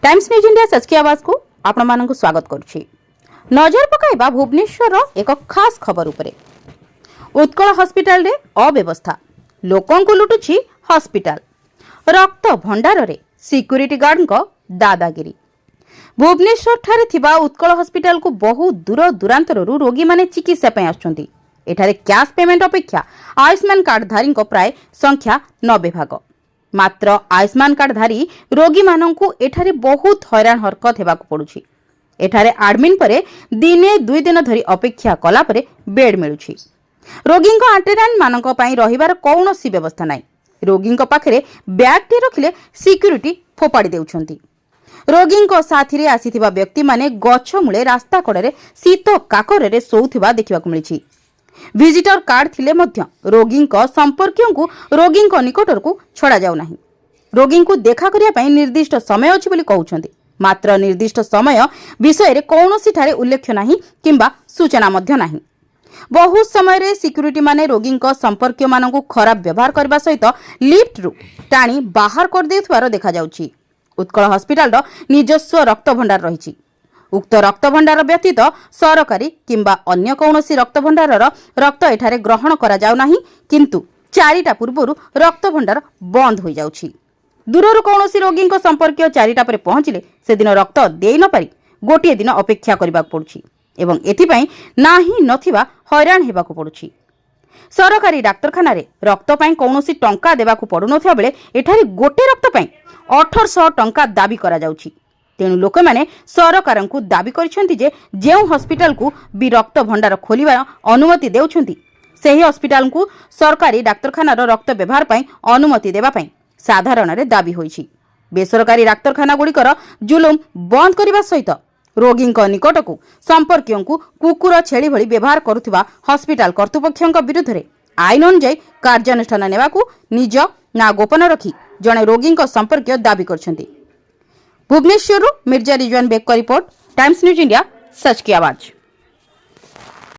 Times news India सच की आवाज को आपण मानक स्वागत करुछि। नजर पकाइबा भुवनेश्वर एक खास खबर उपरे। उत्कल हॉस्पिटल रे अव्यवस्था, लोकन को लुटुछि हॉस्पिटल। रक्त भंडार रे सिक्यूरिटी गार्ड को दादागिरी। भुवनेश्वर ठारे थिबा उत्कल हॉस्पिटल को बहु दूर दूरांतरु रोगी माने चिकित्सा पय आछुंती। एठारे कैश पेमेंट अपेक्षा आयुष्मान कार्डधारी प्राय संख्या 90 भाग। मात्र आयुष्मान कार्डधारी रोगी मानंकु एठारे बहुत हैरान हरकत हेबाकु पडुछि। एठारे एडमिन परे दिने 2 दिन धरी अपेक्षा कला परे बेड मिलुछि। रोगींको अटेंडेंट मानंको पई रहिबार कोनोसी व्यवस्था नाही। रोगींको पाखरे बैग टे रखिले सिक्यूरिटी फोपाडी देउछंती। रोगींको साथीरे आसीथिबा व्यक्ति माने गछ मुळे रास्ता कड़े शीत काकरे सोउथिबा देखिबाकु मिलिछि। विजिटर कार्ड थिले मध्य रोगींको संपर्कियों को रोगींको निकटर को छड़ा जाउ नाही। रोगी को देखा करिया पई निर्दिष्ट समय अछि बोली कहउछंती। मात्र निर्दिष्ट समय विषय रे कोनोसी ठारे उल्लेख नाही किंबा सूचना मध्य नाही। बहुत समय रे सिक्यूरिटी माने रोगींको संपर्कियो मानकु खराब व्यवहार करबा सहित लिफ्ट रु टाणी बाहर कर देथवार देखा जाउछि। उत्कल हॉस्पिटल रो निजस्व रक्त भंडार रहिछि। उक्त रक्त भंडार व्यतीत सरकारी किंबा अन्य कौनसी रक्त भंडार रक्त एठारे ग्रहण करा जाउ नाही, किंतु 4टा पूर्वरु रक्त भंडार बंद हो जाउछि। दूररु कौनसी रोगी संपर्क 4टा पर पहुंचले से दिन रक्त देई न पारि गोटे दिन अपेक्षा करबा पड़ुछि एवं एथिपई नाही नथिबा हैरान हेबाकु पड़ुछि। सरकारी डाक्तरखाना रे रक्त पई कौनसी टंका देबाकु पड़ु नथिबा बेले एठारे गोटे रक्त पई 1800 टंका दाबी करा जाउछि। तेणु लोक मैंने सरकार को दाबी करिसेंति जे जेउ हॉस्पिटल को भी रक्त भंडार खोलिबा अनुमति देउछंती सेही हॉस्पिटल को सरकारी डाक्तरखाना रक्त व्यवहार पई अनुमति देबा पई साधारण रे दाबी होईछि। बेसरकारी डाक्तरखाना गुड़िकर जुलुम बंद करबा सहित रोगी निकट को संपर्कियों को कुकुर छेली भली व्यवहार करुथिबा हॉस्पिटल कर्तृपक्षों विरुद्ध रे आईन अनुसार कार्यानुष्ठान नेबाकू निज ना गोपन रखी जणे रोगी संपर्क दाबी करछंती। भुवनेश्वर मिर्जा रिजवान बेग का रिपोर्ट, टाइम्स न्यूज इंडिया सच की आवाज।